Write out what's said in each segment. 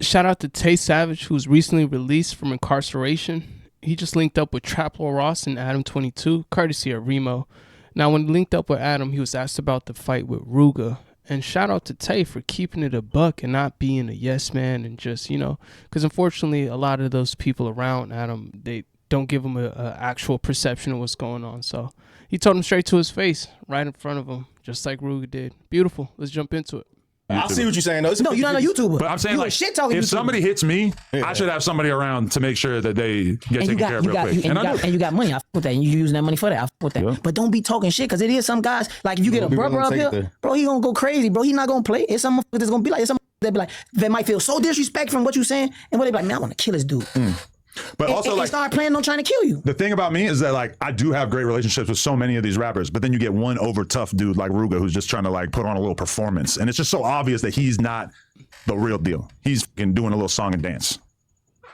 Shout out to Tay Savage, who's recently released from incarceration. He just linked up with Traplo Ross and Adam22, courtesy of Remo. Now, when he linked up with Adam, he was asked about the fight with Rooga. And shout out to Tay for keeping it a buck and not being a yes man and just, because unfortunately a lot of those people around Adam, they don't give him a actual perception of what's going on. So he told him straight to his face, right in front of him, just like Rooga did. Beautiful. Let's jump into it. I see what you're saying though. No, you're not a YouTuber. But I'm saying, you like, shit talking if YouTuber. somebody hits me, I should have somebody around to make sure that they get taken care of real quick. And you got money. I f with that. And you using that money for that. I f with that. Yeah. But don't be talking shit, because it is some guys, like if you get a brother up here, bro, he gonna go crazy, bro. He not gonna play. It's some that's gonna be like, that be like, that might feel so disrespectful from what you saying, and what they be like, man, I want to kill this dude. But also, and start planning on trying to kill you. The thing about me is that, like, I do have great relationships with so many of these rappers, but then you get one over tough dude like Rooga who's just trying to like put on a little performance, and it's just so obvious that he's not the real deal. He's doing a little song and dance.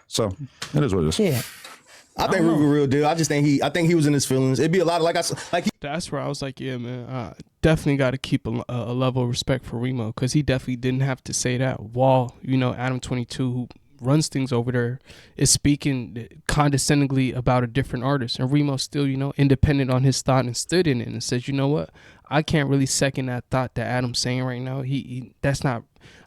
So it is what it is. Yeah. I think Rooga real deal. I think he was in his feelings. It'd be a lot of that's where I was like, yeah, man, definitely got to keep a level of respect for Remo, because he definitely didn't have to say that while, Adam22, who runs things over there, is speaking condescendingly about a different artist, and Remo still, independent on his thought and stood in it and says, you know what, I can't really second that thought that Adam's saying right now.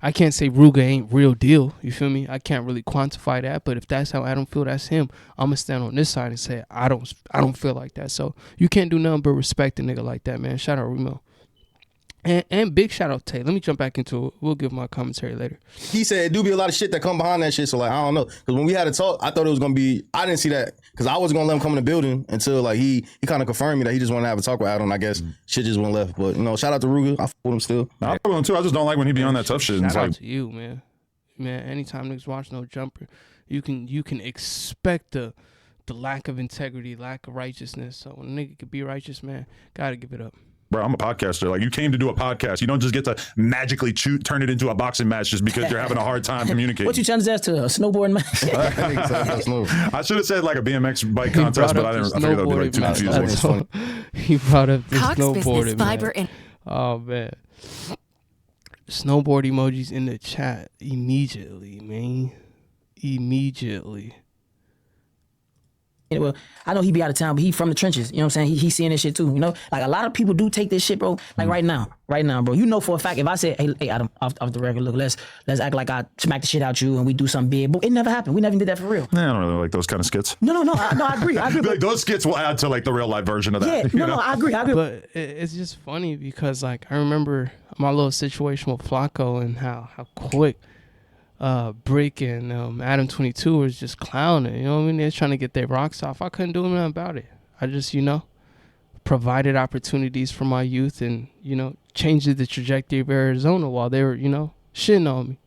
I can't say Rooga ain't real deal. You feel me? I can't really quantify that, but if that's how Adam feel, that's him. I'm gonna stand on this side and say I don't feel like that. So you can't do nothing but respect a nigga like that, man. Shout out Remo. And big shout out Tay. Let me jump back into it. We'll give my commentary later. He said it do be a lot of shit that come behind that shit. So like, I don't know. Because when we had a talk, I thought it was going to be, I didn't see that. Because I wasn't going to let him come in the building until like he kind of confirmed me that he just wanted to have a talk with Adam. I guess shit just went left. But shout out to Rooga. I fuck with him still. I fuck with him too. I just don't like when he be on that tough shit. Shout out to you, man. Man, anytime niggas watch No Jumper, you can expect the lack of integrity, lack of righteousness. So when a nigga can be righteous, man, gotta give it up. Bro, I'm a podcaster. Like, you came to do a podcast. You don't just get to magically turn it into a boxing match just because you're having a hard time communicating. What you trying to say to a snowboarding match? I should have said like a BMX bike contest, but I figured that would be like too confusing. He brought up the Cox snowboarding, fiber man. Oh, man. Snowboard emojis in the chat immediately, man. Immediately. Well, I know he be out of town, but he from the trenches. You know what I'm saying? He seeing this shit too. Like a lot of people do take this shit, bro. Like right now, bro. For a fact, if I said, hey, Adam, off the record, look, let's act like I smack the shit out you and we do something big, but it never happened. We never did that for real. Yeah, I don't really like those kind of skits. No, I agree. Like, those skits will add to like the real life version of that. Yeah, no, I agree. But it's just funny because like I remember my little situation with Flakko and how quick Bricc and Adam22 was just clowning. You know what I mean? They're trying to get their rocks off. I couldn't do nothing about it. I just, provided opportunities for my youth and, changed the trajectory of Arizona while they were, shitting on me.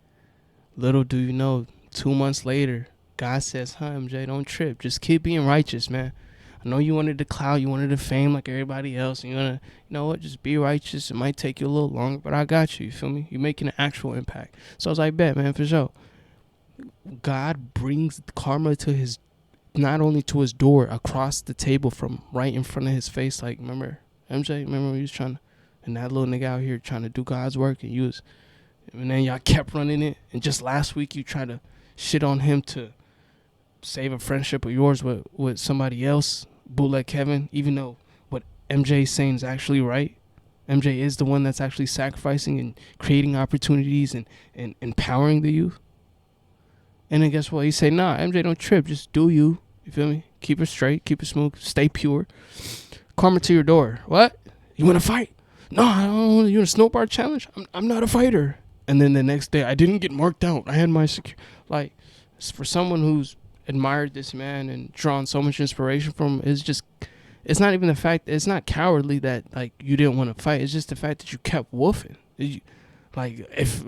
Little do you know, 2 months later, God says, MJ, don't trip. Just keep being righteous, man. I know you wanted the clout, you wanted the fame like everybody else. And you want to, just be righteous. It might take you a little longer, but I got you. You feel me? You're making an actual impact. So I was like, bet, man, for sure. God brings karma to not only to his door, across the table from right in front of his face. Like, remember, MJ? Remember when he was and that little nigga out here trying to do God's work, and then y'all kept running it. And just last week, you tried to shit on him to save a friendship of yours with somebody else, bootleg Kevin, even though what MJ is saying is actually right. MJ is the one that's actually sacrificing and creating opportunities and empowering the youth. And then guess what? He say, nah, MJ, don't trip. Just do you. You feel me? Keep it straight. Keep it smooth. Stay pure. Karma to your door. What? You want to fight? No, I don't. You want a snowboard challenge? I'm not a fighter. And then the next day, I didn't get marked out. I had my like, for someone who's admired this man and drawn so much inspiration from him, it's not even the fact, it's not cowardly that like you didn't want to fight. It's just the fact that you kept woofing. Like, if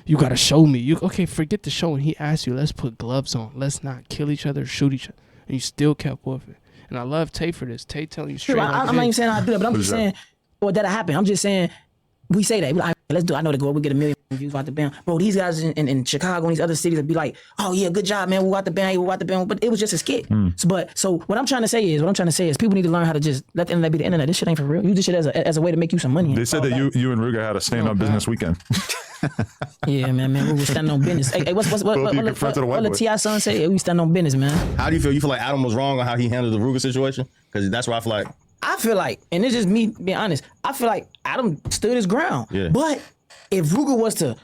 you gotta show me, okay, forget the show. And he asked you, let's put gloves on, let's not kill each other, shoot each other, and you still kept woofing. And I love Tay for this. Tay telling you straight. I'm not even saying I do that, but I'm just saying, or that happened. I'm just saying, we say that. Like, let's do it. I know the goal. We get 1 million views out the band. Bro, these guys in Chicago and these other cities would be like, oh yeah, good job, man. We got the band. But it was just a skit. So what I'm trying to say is people need to learn how to just let the internet be the internet. This shit ain't for real. Use this shit as a way to make you some money. They said that you and Rooga had a stand-up business weekend. Yeah, man, we was standing on business. Hey, what the T.I. son say? Hey, we stand on business, man. How do you feel? You feel like Adam was wrong on how he handled the Rooga situation? Because that's where I feel like, and it's just me being honest, I feel like Adam stood his ground. Yeah. But if Rooga was to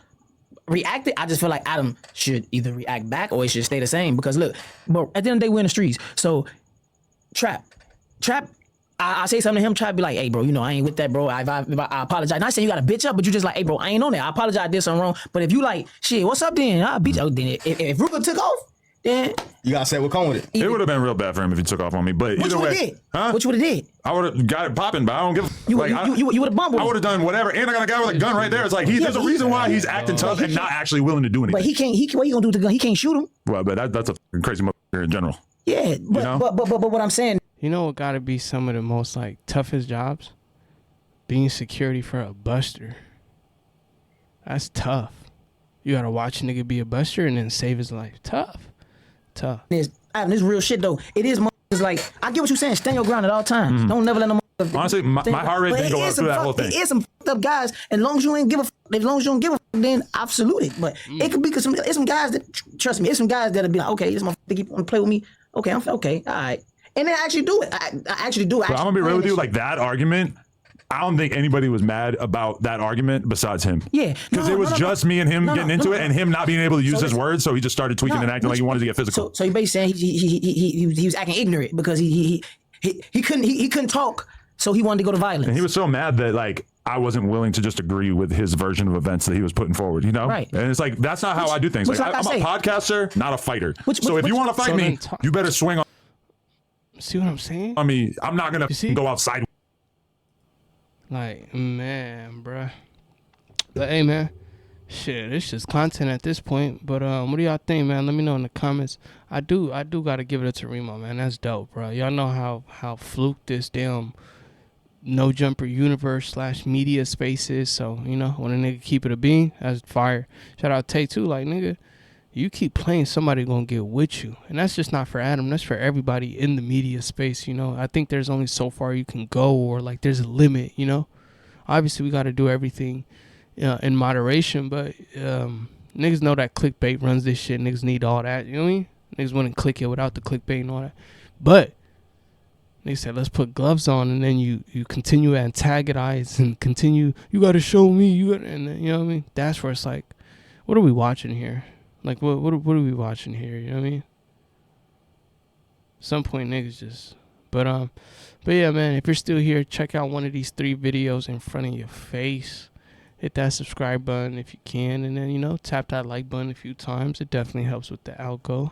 react it, I just feel like Adam should either react back or it should stay the same. Because look, but at the end of the day, we're in the streets. So Trap, I say something to him, try to be like, hey, bro, you know, I ain't with that, bro. I apologize. Not saying you got to bitch up, but you just like, hey, bro, I ain't on that. I apologize, I did something wrong. But if you like, shit, what's up then? I'll beat you. Then if Rooga took off, then you got to say what come with it. It would have been real bad for him if he took off on me. But either way, what you would have did? I would have got it popping, but I don't give a you would have bumbled. I would have done whatever. And I got a guy with a gun right there. It's like there's a reason why he's acting tough and not actually willing to do anything. But he can't. What he gonna do with the gun? He can't shoot him. Well, but that's a crazy motherfucker in general. Yeah, but what I'm saying. You know what got to be some of the most like toughest jobs? Being security for a buster. That's tough. You got to watch a nigga be a buster and then save his life. Tough. This real shit though. It is like, I get what you're saying. Stand your ground at all times. Don't never let them. Honestly, my heart rate didn't go up through that whole thing. It is some fucked up guys. As long as you ain't give a then I've saluted. But it could be because it's some guys that, trust me, it's some guys that'll be like, okay, this motherfucker keep on play with me. Okay, I'm okay, all right. And then I actually do it. I actually do. But I'm gonna be real with you. Like that argument, I don't think anybody was mad about that argument besides him. Yeah, because it was just me and him getting into it, and him not being able to use his words, so he just started tweaking and acting like he wanted to get physical. So you basically saying he was acting ignorant because he couldn't talk, so he wanted to go to violence. And he was so mad that like I wasn't willing to just agree with his version of events that he was putting forward, you know? Right. And it's like, that's not how I do things. Like I'm a podcaster, not a fighter. So if you want to fight me, you better swing on. See what I'm saying? I mean, I'm not going to go outside. Like, man, bruh. But hey, man, shit, it's just content at this point. But what do y'all think, man? Let me know in the comments. I do got to give it to Remo, man. That's dope, bro. Y'all know how fluke this damn no jumper universe / media space is. So, you know, when a nigga keep it a bean, that's fire. Shout out Tay too. Like, nigga, you keep playing, somebody gonna get with you. And that's just not for Adam, that's for everybody in the media space, you know. I think there's only so far you can go, or like there's a limit, you know. Obviously we gotta do everything in moderation, but niggas know that clickbait runs this shit. Niggas need all that, you know what I mean? Niggas wouldn't click it without the clickbait and all that. But they said let's put gloves on, and then you continue to antagonize and continue, you gotta show me, and then, you know what I mean? That's where it's like, what are we watching here? Like, what are we watching here? You know what I mean? Some point niggas just... But yeah, man, if you're still here, check out one of these 3 videos in front of your face. Hit that subscribe button if you can. And then, you know, tap that like button a few times. It definitely helps with the algo.